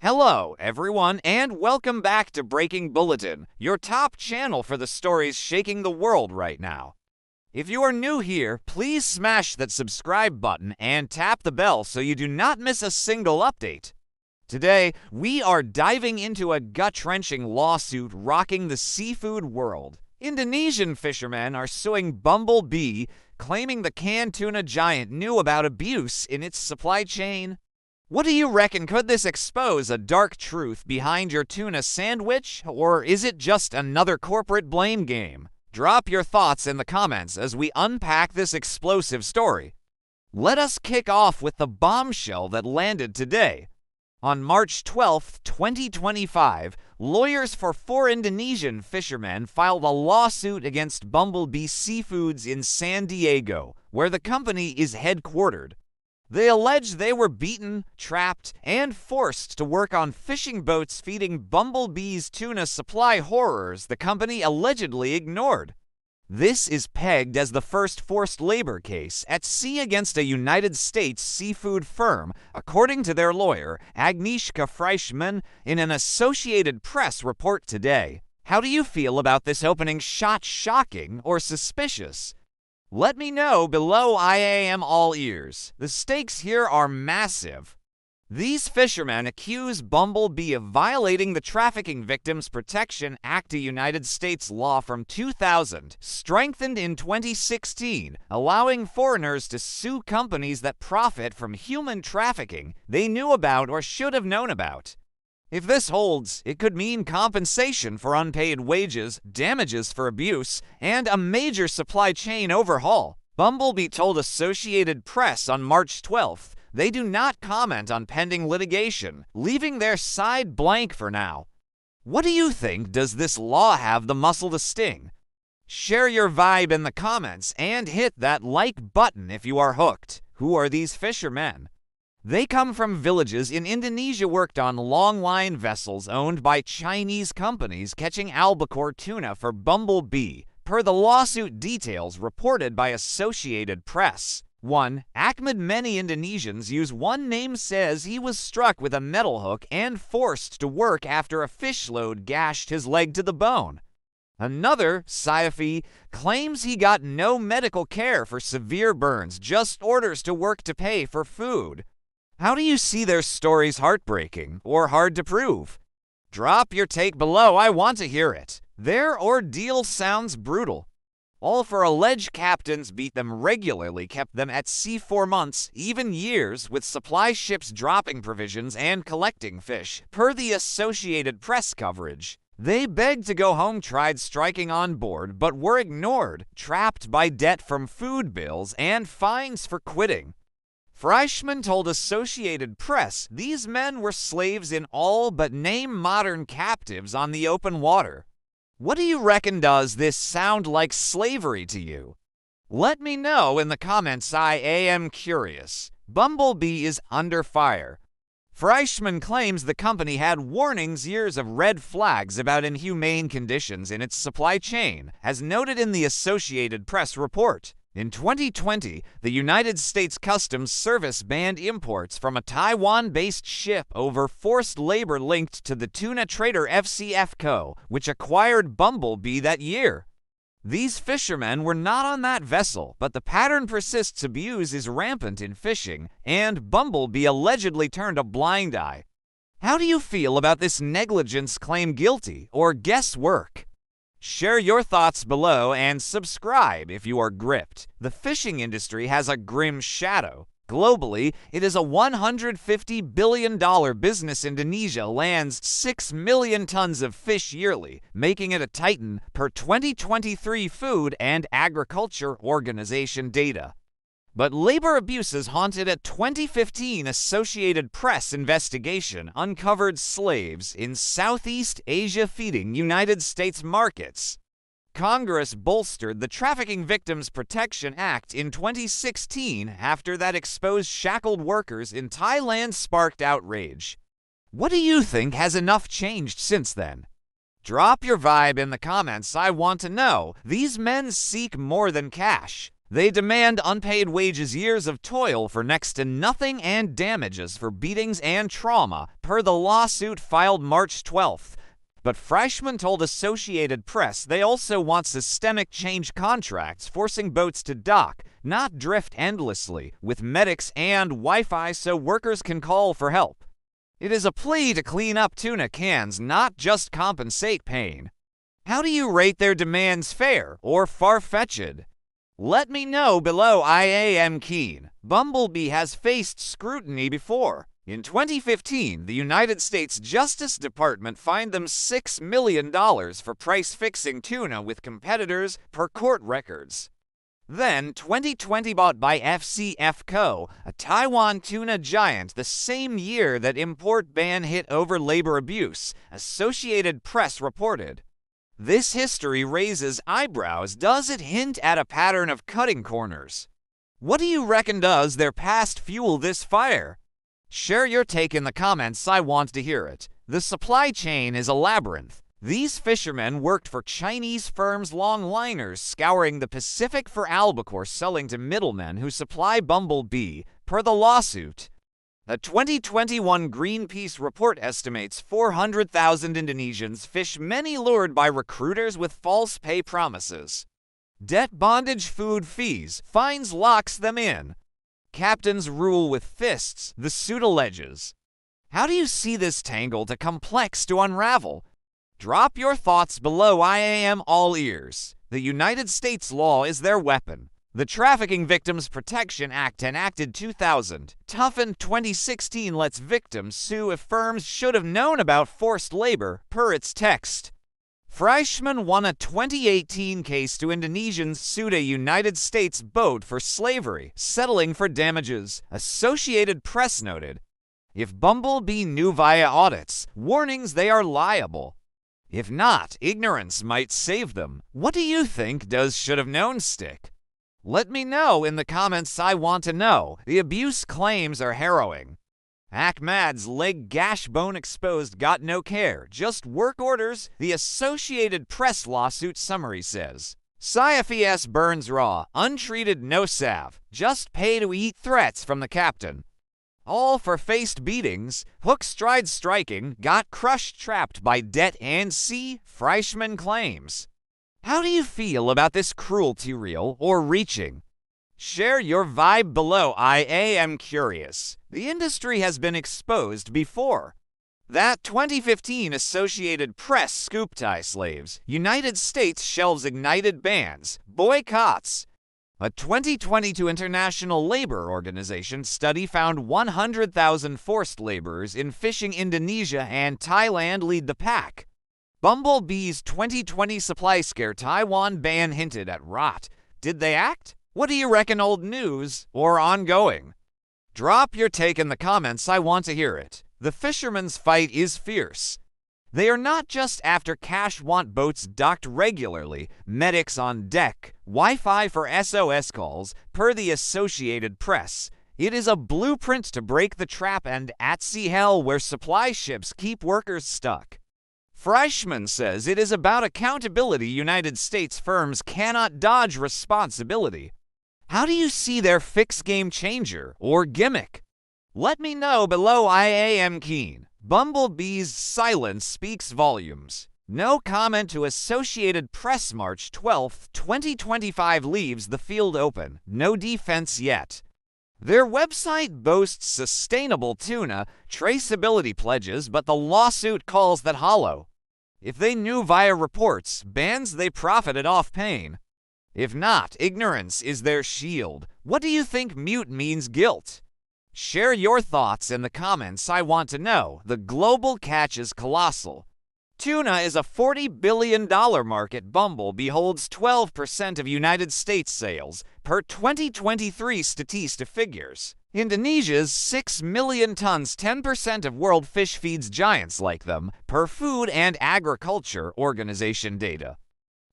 Hello, everyone, and welcome back to Breaking Bulletin, your top channel for the stories shaking the world right now. If you are new here, please smash that subscribe button and tap the bell so you do not miss a single update. Today, we are diving into a gut-wrenching lawsuit rocking the seafood world. Indonesian fishermen are suing Bumble, claiming the canned tuna giant knew about abuse in its supply chain. What do you reckon? Could this expose a dark truth behind your tuna sandwich, or is it just another corporate blame game? Drop your thoughts in the comments as we unpack this explosive story. Let us kick off with the bombshell that landed today. On March 12, 2025, lawyers for 4 Indonesian fishermen filed a lawsuit against Bumblebee Seafoods in San Diego, where the company is headquartered. They allege they were beaten, trapped, and forced to work on fishing boats feeding Bumblebee's tuna supply horrors the company allegedly ignored. This is pegged as the first forced labor case at sea against a United States seafood firm, according to their lawyer, Agnieszka Freischmann, in an Associated Press report today. How do you feel about this opening shot? Shocking or suspicious? Let me know below. I am all ears. The stakes here are massive. These fishermen accuse Bumblebee of violating the Trafficking Victims Protection Act, a United States law from 2000, strengthened in 2016, allowing foreigners to sue companies that profit from human trafficking they knew about or should have known about. If this holds, it could mean compensation for unpaid wages, damages for abuse, and a major supply chain overhaul. Bumblebee told Associated Press on March 12th they do not comment on pending litigation, leaving their side blank for now. What do you think? Does this law have the muscle to sting? Share your vibe in the comments and hit that like button if you are hooked. Who are these fishermen? They come from villages in Indonesia, worked on long-line vessels owned by Chinese companies catching albacore tuna for Bumblebee, per the lawsuit details reported by Associated Press. 1. Ahmad. Many Indonesians use one name says he was struck with a metal hook and forced to work after a fish load gashed his leg to the bone. Another, Saifi, claims he got no medical care for severe burns, just orders to work to pay for food. How do you see their stories? Heartbreaking or hard to prove? Drop your take below. I want to hear it. Their ordeal sounds brutal. All for alleged captains beat them regularly, kept them at sea for months, even years, with supply ships dropping provisions and collecting fish, per the Associated Press coverage. They begged to go home, tried striking on board, but were ignored, trapped by debt from food bills and fines for quitting. Freischmann told Associated Press these men were slaves in all but name, modern captives on the open water. What do you reckon? Does this sound like slavery to you? Let me know in the comments. I am curious. Bumblebee is under fire. Freischmann claims the company had warnings, years of red flags about inhumane conditions in its supply chain, as noted in the Associated Press report. In 2020, the United States Customs Service banned imports from a Taiwan-based ship over forced labor linked to the tuna trader FCF Co., which acquired Bumblebee that year. These fishermen were not on that vessel, but the pattern persists. Abuse is rampant in fishing, and Bumblebee allegedly turned a blind eye. How do you feel about this negligence claim? Guilty or guesswork? Share your thoughts below and subscribe if you are gripped. The fishing industry has a grim shadow. Globally, it is a $150 billion business. Indonesia lands 6 million tons of fish yearly, making it a titan per 2023 Food and Agriculture Organization data. But labor abuses haunted a 2015 Associated Press investigation uncovered slaves in Southeast Asia feeding United States markets. Congress bolstered the Trafficking Victims Protection Act in 2016 after that exposed shackled workers in Thailand sparked outrage. What do you think? Has enough changed since then? Drop your vibe in the comments. I want to know. These men seek more than cash. They demand unpaid wages, years of toil for next to nothing, and damages for beatings and trauma, per the lawsuit filed March 12th. But Fleischman told Associated Press they also want systemic change contracts forcing boats to dock, not drift endlessly, with medics and Wi-Fi so workers can call for help. It is a plea to clean up tuna cans, not just compensate pain. How do you rate their demands, fair or far-fetched? Let me know below. I am keen. Bumblebee has faced scrutiny before. In 2015, the United States Justice Department fined them $6 million for price-fixing tuna with competitors, per court records. Then, 2020, bought by FCF Co., a Taiwan tuna giant, the same year that import ban hit over labor abuse, Associated Press reported. This history raises eyebrows. Does it hint at a pattern of cutting corners? What do you reckon? Does their past fuel this fire? Share your take in the comments. I want to hear it. The supply chain is a labyrinth. These fishermen worked for Chinese firms, long liners scouring the Pacific for albacore, selling to middlemen who supply Bumblebee, per the lawsuit. A 2021 Greenpeace report estimates 400,000 Indonesians fish, many lured by recruiters with false pay promises. Debt, bondage, food, fees, fines locks them in. Captains rule with fists, the suit alleges. How do you see this tangle? Too complex to unravel? Drop your thoughts below. I am all ears. The United States law is their weapon. The Trafficking Victims Protection Act, enacted 2000, toughened 2016, lets victims sue if firms should have known about forced labor, per its text. Fleischman won a 2018 case to Indonesians sued a United States boat for slavery, settling for damages, Associated Press noted. If Bumblebee knew via audits, warnings, they are liable. If not, ignorance might save them. What do you think? Does should have known stick? Let me know in the comments. I want to know. The abuse claims are harrowing. Ahmad's leg gash, bone exposed, got no care, just work orders, the Associated Press lawsuit summary says. Syaphies burns raw, untreated, no salve, just pay to eat, threats from the captain. All for faced beatings, hook stride striking, got crushed, trapped by debt and sea, Fleischman claims. How do you feel about this cruelty, real or reaching? Share your vibe below. I am curious. The industry has been exposed before. That 2015 Associated Press scoop: Thai slaves, United States shelves ignited bans, boycotts. A 2022 International Labor Organization study found 100,000 forced laborers in fishing. Indonesia and Thailand lead the pack. Bumblebee's 2020 supply scare, Taiwan ban hinted at rot. Did they act? What do you reckon? Old news or ongoing? Drop your take in the comments. I want to hear it. The fishermen's fight is fierce. They are not just after cash, want boats docked regularly, medics on deck, Wi-Fi for SOS calls, per the Associated Press. It is a blueprint to break the trap and at-sea hell where supply ships keep workers stuck. Fleischman says it is about accountability. United States firms cannot dodge responsibility. How do you see their fix? Game changer or gimmick? Let me know below. I am keen. Bumblebee's silence speaks volumes. No comment to Associated Press. March 12, 2025 leaves the field open. No defense yet. Their website boasts sustainable tuna traceability pledges, but the lawsuit calls that hollow. If they knew via reports, bans, they profited off pain. If not, ignorance is their shield. What do you think? Mute means guilt. Share your thoughts in the comments. I want to know. The global catch is colossal. Tuna is a $40 billion market. Bumblebee holds 12% of United States sales, per 2023 Statista figures. Indonesia's 6 million tons, 10% of world fish feeds giants like them, per Food and Agriculture Organization data.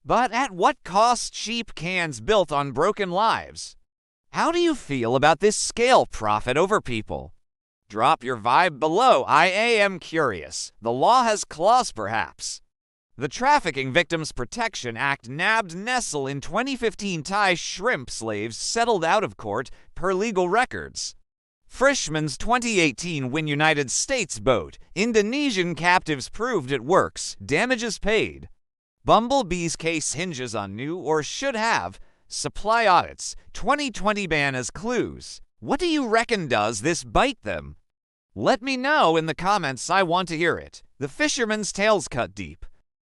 But at what cost? Cheap cans built on broken lives. How do you feel about this scale? Profit over people? Drop your vibe below. I am curious. The law has claws, perhaps. The Trafficking Victims Protection Act nabbed Nestle in 2015. Thai shrimp slaves settled out of court per legal records. Frischman's 2018 win United States boat. Indonesian captives proved it works. Damages paid. Bumblebee's case hinges on new, or should have, supply audits. 2020 ban as clues. What do you reckon? Does this bite them? Let me know in the comments. I want to hear it. The fisherman's tails cut deep.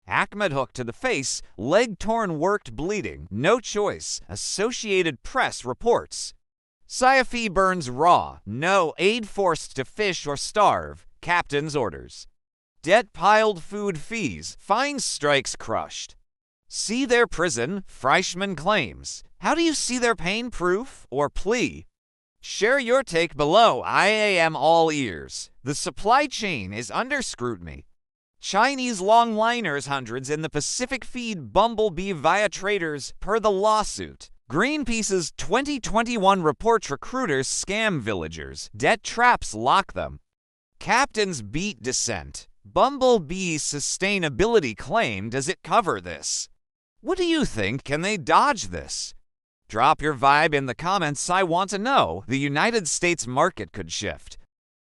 Ahmed hook to the face, leg torn, worked, bleeding. No choice. Associated Press reports. Saifi burns raw. No aid, forced to fish or starve. Captain's orders. Debt piled, food fees. Fine strikes crushed. See their prison, Freischmann claims. How do you see their pain? Proof or plea? Share your take below. I am all ears. The supply chain is under scrutiny. Chinese longliners hundreds in the Pacific feed Bumblebee via traders per the lawsuit. Greenpeace's 2021 report recruiters scam villagers. Debt traps lock them. Captains beat dissent. Bumblebee's sustainability claim, does it cover this? What do you think? Can they dodge this? Drop your vibe in the comments. I want to know. The United States market could shift.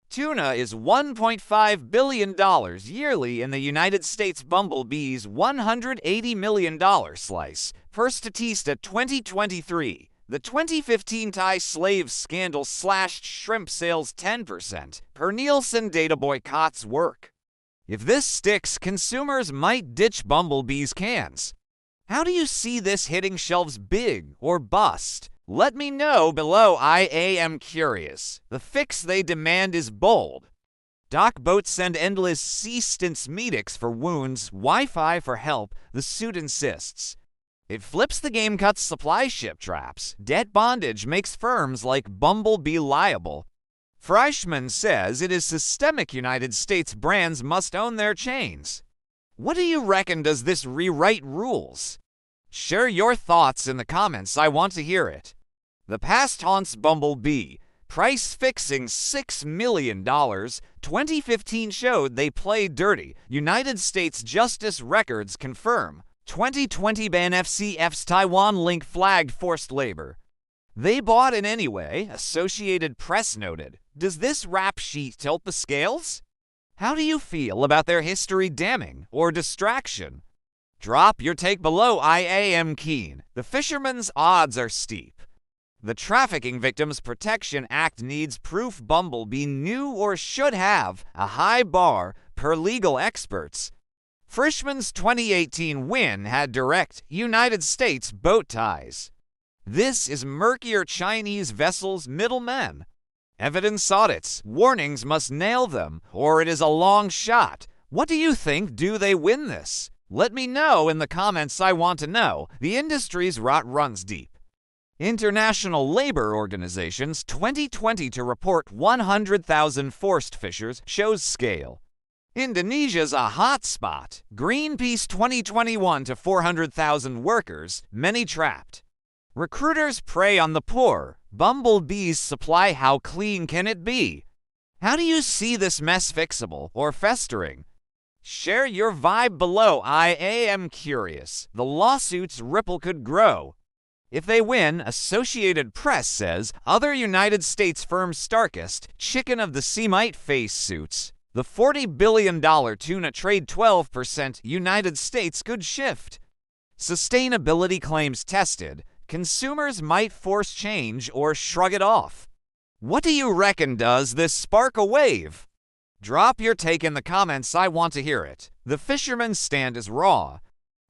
Tuna is $1.5 billion yearly in the United States. Bumblebee's $180 million slice. Per Statista 2023, the 2015 Thai slave scandal slashed shrimp sales 10%. Per Nielsen data, boycotts work. If this sticks, consumers might ditch Bumblebee's cans. How do you see this hitting shelves? Big or bust? Let me know below. I am curious. The fix they demand is bold. Dock boats send endless assistance medics for wounds, Wi-Fi for help, the suit insists. It flips the game, cuts supply ship traps. Debt bondage makes firms like Bumblebee liable. Freischmann says it is systemic. United States brands must own their chains. What do you reckon? Does this rewrite rules? Share your thoughts in the comments. I want to hear it. The past haunts Bumblebee. Price fixing $6 million. 2015 showed they play dirty. United States Justice records confirm. 2020 ban FCF's Taiwan link flagged forced labor. They bought it anyway, Associated Press noted. Does this rap sheet tilt the scales? How do you feel about their history? Damning or distraction? Drop your take below. I am keen. The fisherman's odds are steep. The Trafficking Victims Protection Act needs proof. Bumblebee knew or should have a high bar per legal experts. Frischmann's 2018 win had direct United States boat ties. This is murkier. Chinese vessels middlemen. Evidence audits. Warnings must nail them, or it is a long shot. What do you think? Do they win this? Let me know in the comments. I want to know. The industry's rot runs deep. International Labor Organization's 2020 to report 100,000 forced fishers shows scale. Indonesia's a hot spot. Greenpeace 2021 to 400,000 workers, many trapped. Recruiters prey on the poor. Bumblebee's supply, how clean can it be? How do you see this mess? Fixable or festering? Share your vibe below. I am curious. The lawsuit's ripple could grow. If they win, Associated Press says other United States firms starkest chicken of the sea might face suits. The $40 billion tuna trade 12%. United States could shift. Sustainability claims tested. Consumers might force change or shrug it off. What do you reckon? Does this spark a wave? Drop your take in the comments. I want to hear it. The fisherman's stand is raw.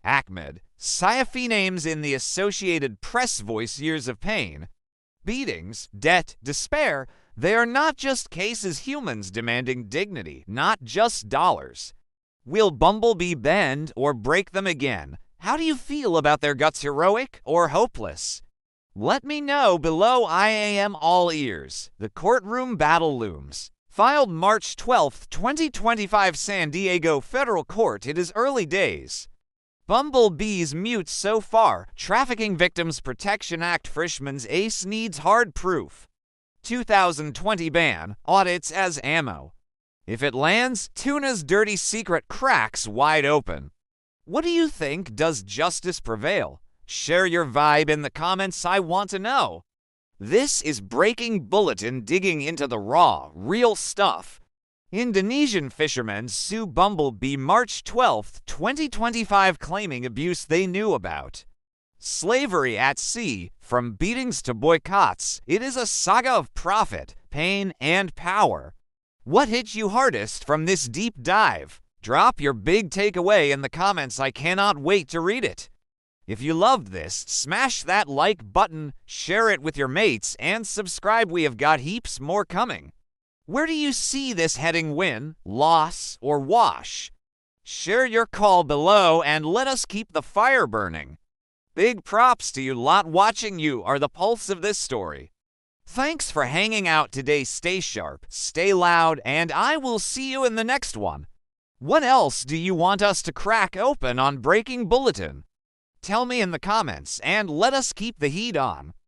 Ahmed, Saifi names in the Associated Press voice years of pain. Beatings, debt, despair. They are not just cases. Humans demanding dignity, not just dollars. Will Bumblebee bend or break them again? How do you feel about their guts? Heroic or hopeless? Let me know below. I am all ears. The courtroom battle looms. Filed March 12, 2025, San Diego Federal Court. It is early days. Bumblebee's mute so far. Trafficking Victims Protection Act. Frischmann's ace needs hard proof. 2020 ban. Audits as ammo. If it lands, Tuna's dirty secret cracks wide open. What do you think? Does justice prevail? Share your vibe in the comments. I want to know. This is Breaking Bulletin, digging into the raw, real stuff. Indonesian fishermen sue Bumble March 12, 2025, claiming abuse they knew about. Slavery at sea, from beatings to boycotts, it is a saga of profit, pain, and power. What hit you hardest from this deep dive? Drop your big takeaway in the comments. I cannot wait to read it. If you loved this, smash that like button, share it with your mates, and subscribe. We have got heaps more coming. Where do you see this heading? Win, loss, or wash? Share your call below and let us keep the fire burning. Big props to you lot watching. You are the pulse of this story. Thanks for hanging out today. Stay sharp, stay loud, and I will see you in the next one. What else do you want us to crack open on Breaking Bulletin? Tell me in the comments and let us keep the heat on.